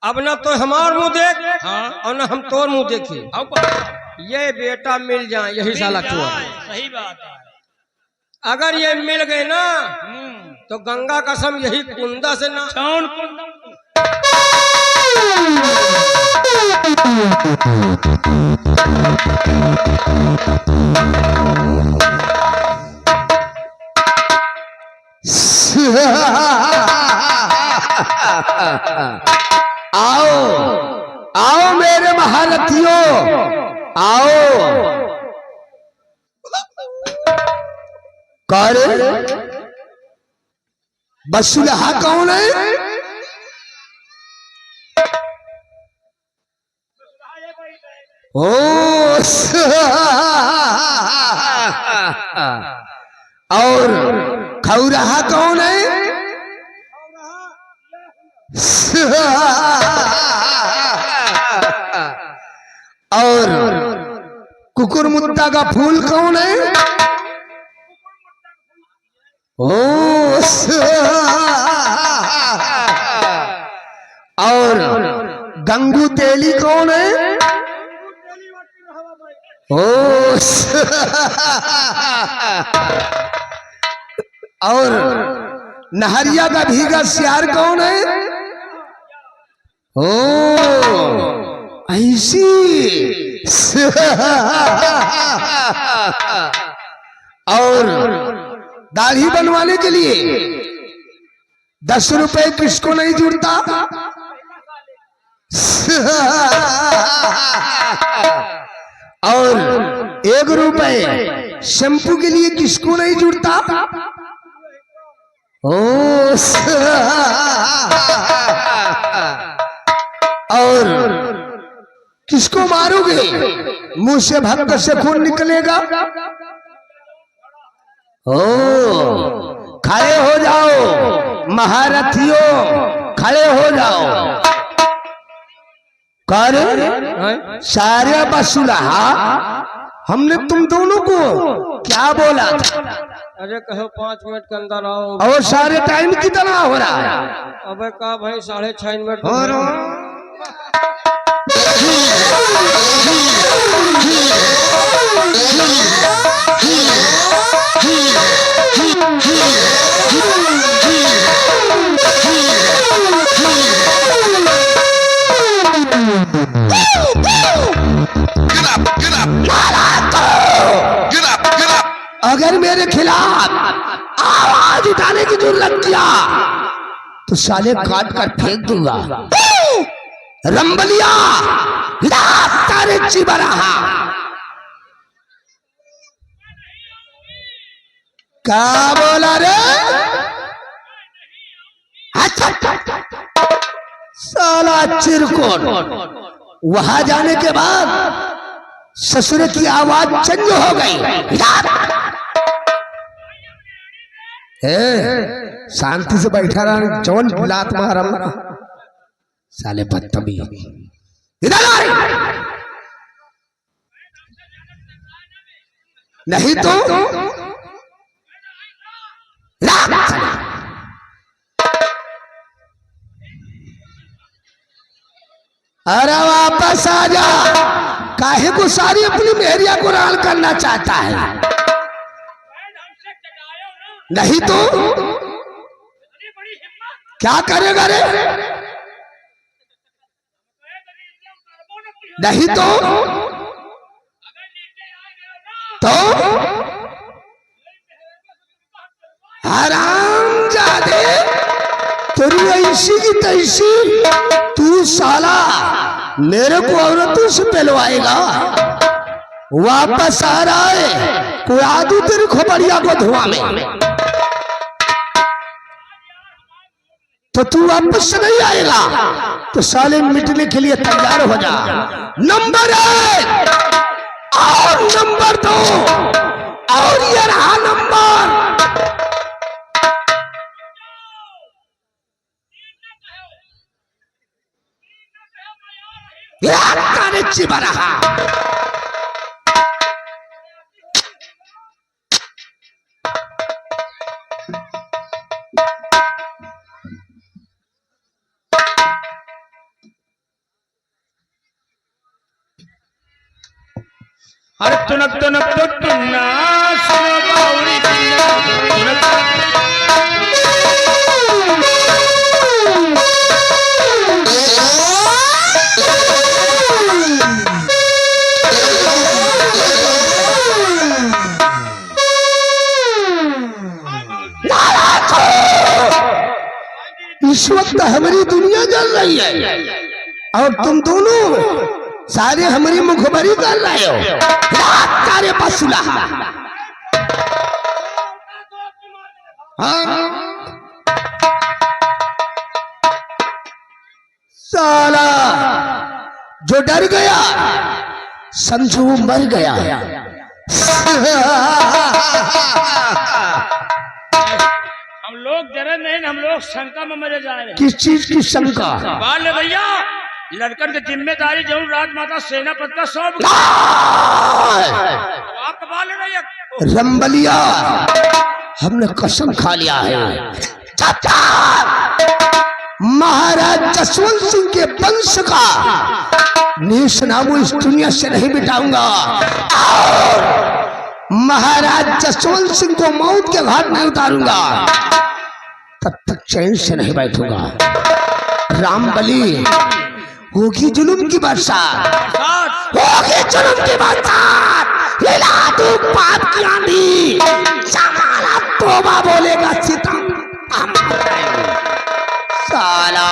अब न तो हमार मुंह देख हाँ। और न हम तोर मुंह देखी। ये बेटा मिल जाए यही साला चोर। सही बात है। अगर ये मिल गए ना तो गंगा कसम यही कुंदा से ना छाउन आओ आओ मेरे महारथियों आओ। कौन बसुलहा कौन है? ओ और खौरहा कौन है? और कुकुर मुत्ता का फूल कौन है? ओ और गंगू तेली कौन है? ओ और नहरिया का भीगा सियार कौन है? ओ ऐसी और दाढ़ी बनवाने के लिए 10 रुपए किसको नहीं जुड़ता? और 1 रुपए शैम्पू के लिए किसको नहीं जुड़ता? ओ और किसको मारोगे? मुंह से भक्त से खून निकलेगा। ओ खड़े हो जाओ महारथियों, खड़े हो जाओ। कर सारे बसुलहा हमने तुम दोनों को क्या बोला था? अरे कहो 5 मिनट के अंदर आओ। और सारे टाइम कितना हो रहा है? अबे कहा भाई 6:30 मिनट और अगर मेरे खिलाफ आवाज उठाने की जरूरत किया तो साले काट कर फेंक दूंगा। रंबलिया तारे चिबराहा क्या बोला रे? साला चिरकुट। वहां जाने के बाद ससुर की आवाज चेंज हो गई। शांति से बैठा रहा, जौन लात मारा साले बदतमीज। इधर आ नहीं तो अरे वापस आ जा। काहे को सारी अपनी मेहरिया को राल करना चाहता है? नहीं तो क्या करेगा रे? नहीं तो हरामजादे, तेरी ऐसी की तैसी। तू साला मेरे को औरतों से पहलवाएगा? वापस आ रहा है, कोई आदू तेरी खोपड़िया को धुआं में। तो तू वापस से नहीं आएगा तो साले मिटने के लिए तैयार हो जा। नंबर 1 और नंबर 2 और ये रहा नंबर। चिबराहा अरे तुनक तुनक तो तुन्ना सुनो बाउरी तुन्ना तुनक इस वक्त हमारी दुनिया जल रही है और तुम दोनों सारे हमारी मुखबरी कर रहे हो। सारे पसुला साला जो डर गया समझो मर गया। हम लोग डरे नहीं, हम लोग शंका में मरे जा रहे हैं। किस चीज की शंका? बाल भैया लड़कन की जिम्मेदारी जो राजमाता सेनापति का सब आप बाल भैया रंबलिया हमने कसम खा लिया है महाराज जसवंत सिंह के वंश का नीच नामो इस दुनिया से नहीं मिटाऊंगा और महाराज जसवंत सिंह को मौत के घाट में उतारूंगा, तब तक चैन से नहीं बैठूंगा। रामबली होगी जुल्म की बरसात, होगी जुल्म की बरसात, हिला दो पाप की आंधी, जमाना तौबा बोलेगा सीता साला।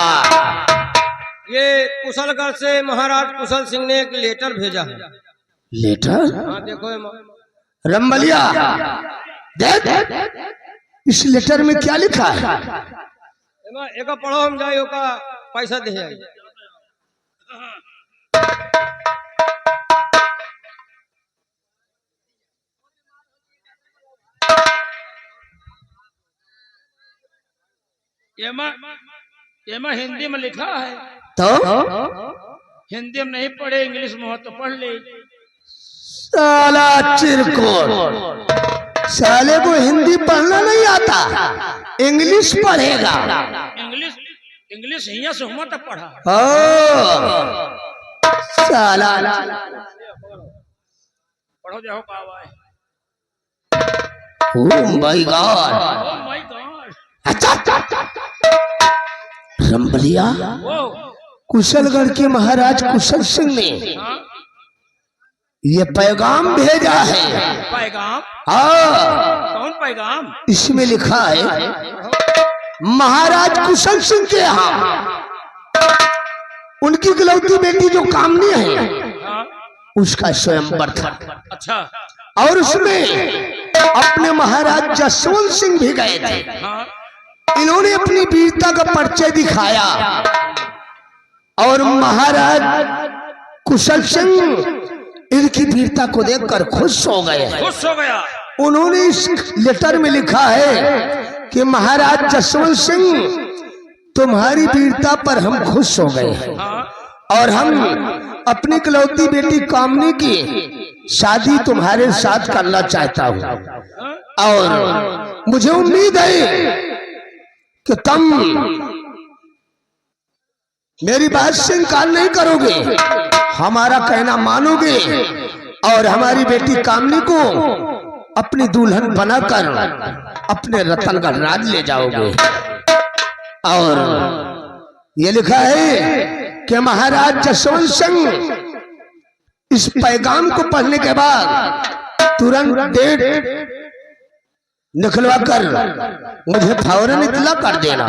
ये कुशलगढ़ से महाराज कुशल सिंह ने एक लेटर भेजा है। लेटर? हाँ देखो रंबलिया देख इस लेटर में क्या लिखा है? एक पढ़ो हम जाइयो का पैसा दे आई। एमा हिंदी में लिखा है तो हिंदी में नहीं पढ़े, इंग्लिश में हो तो पढ़ ले। साला चिरकोट, साले को हिंदी पढ़ना नहीं आता, इंग्लिश पढ़ेगा। इंग्लिश इंग्लिश हिया से हुआ तक पढ़ा। ओ साला पढ़ो जाओ कावा है। Oh my God, oh my God. अच्छा रंबलिया ओ कुशलगढ़ के महाराज कुशल सिंह ने हाँ? ये पैगाम भेजा है। पैगाम? हाँ कौन पैगाम? इसमें लिखा है महाराज कुशल सिंह के यहाँ उनकी इकलौती बेटी जो कामनी है हाँ? उसका स्वयंवर था। अच्छा और उसमें अपने महाराज जसवंत सिंह भी गए थे। हाँ? इन्होंने अपनी वीरता का परिचय दिखाया और महाराज कुशल सिंह इनकी वीरता को देखकर खुश हो गए। खुश हो गया। उन्होंने इस लेटर में लिखा है कि महाराज जसवंत सिंह तुम्हारी वीरता पर हम खुश हो गए हाँ? और हम अपनी इकलौती बेटी कामनी की शादी तुम्हारे साथ करना चाहता हूँ हाँ? और मुझे उम्मीद है कि तुम मेरी बात से इनकार नहीं करोगे, हमारा कहना मानोगे और हमारी बेटी कामनी को अपनी दुल्हन बनाकर अपने रतनगढ़ राज ले जाओगे। और ये लिखा है कि महाराज जसवंत सिंह इस पैगाम को पढ़ने के बाद तुरंत डेट निकलवा कर मुझे फौरन इत्तला कर देना।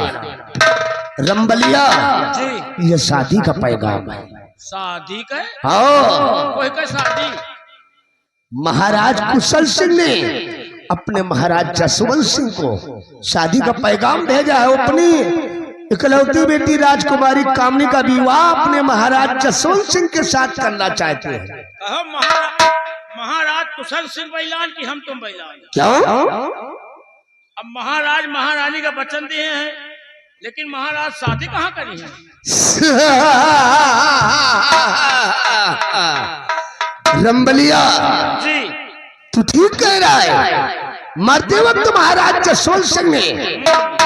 रंबलिया जी ये शादी का पैगाम है। शादी का? हाँ कोई का शादी? महाराज कुशल सिंह ने अपने महाराज जसवंत सिंह को शादी का पैगाम भेजा है। अपनी इकलौती बेटी राजकुमारी कामनी का विवाह अपने महाराज जसवंत सिंह के साथ करना चाहते हैं। कहो महाराज कुशल सिंह बैलान की हम तुम बैलान? क्यों? अब महाराज महारानी का वचन दिए हैं, लेकिन महाराज शादी कहाँ करी है? रंबलिया जी तू ठीक कह रहा है। मरते वक्त महाराज जसवंत सिंह ने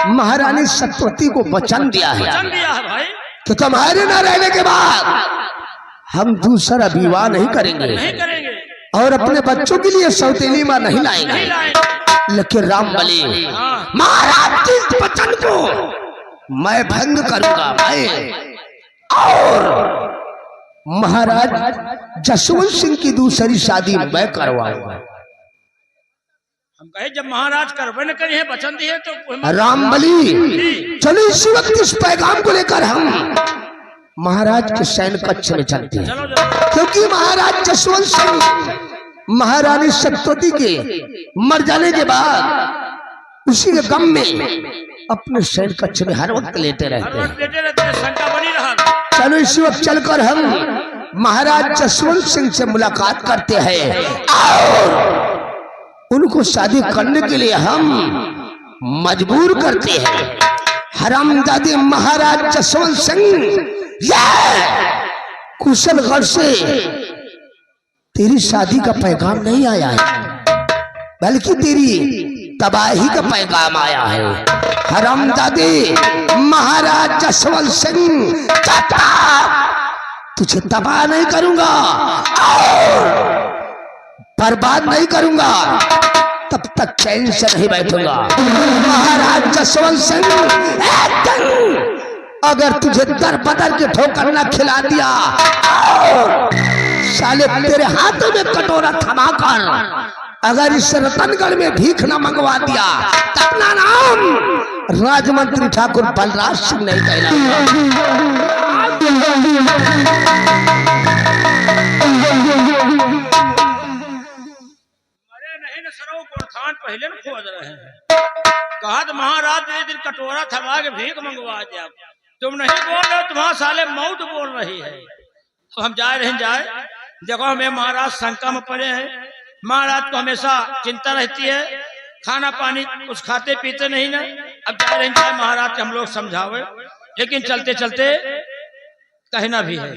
महारानी सत्यवती को वचन दिया है वचन दिया है भाई कि तुम्हारे न रहने के बाद हम दूसरा विवाह नहीं करेंगे नहीं करेंगे। और अपने बच्चों के लिए सौतेली माँ नहीं नहीं लाएंगे। लाएंगे। लेकिन राम बली हाँ। महाराज के इस वचन को मैं भंग करूंगा मैं, और महाराज जसवंत सिंह की दूसरी शादी मैं करवाऊंगा। हम कहे जब महाराज करवे न करिए वचन दिए तो राम बली चलो इसी वक्त इस पैगाम को लेकर हम महाराज के सैन्य कक्ष में चलते हैं, चलो चलो। क्योंकि महाराज जसवंत सिंह महारानी सप्तवती के मर जाने के बाद उसी के गम में अपने सैन्य कक्ष में हर वक्त लेटे हर रहते वक्त हैं। लेटे रहते हैं, शंका बनी रहा। चलो इसी वक्त चलकर हम महाराज जसवंत सिंह से मुलाकात करते हैं और उनको शादी करने के लिए हम मजबूर करते हैं। हरामजादे महाराज जसवंत सिंह कुशलगढ़ से तेरी शादी का पैगाम नहीं आया है, बल्कि तेरी तबाही का पैगाम आया है। हरामजादे महाराज जसवंत सिंह तुझे तबाह नहीं करूंगा और बर्बाद नहीं करूंगा, तब तक चैन से नहीं बैठूंगा। महाराज जसवंत सिंह अगर तुझे दर बदर के ठोकर न खिला दिया, साले तेरे हाथों में कटोरा थमाकर अगर इस रतनगढ़ में भीख न मंगवा दिया तो अपना नाम राजमंत्री ठाकुर बलराज सिंह नहीं कहलाऊंगा। सरो गोरथान पहले न खोज रहे हैं। कहा तो महाराज ने दिन कटोरा थमा के भीख मंगवा दिया, तुम नहीं बोल रहे, तुम्हारा साले मौत बोल रही है। तो हम जाए देखो हमें महाराज शंका में पड़े हैं। महाराज को हमेशा चिंता रहती है, खाना पानी कुछ खाते पीते नहीं ना। अब जाए महाराज के हम लोग समझावे, लेकिन चलते चलते कहना भी है।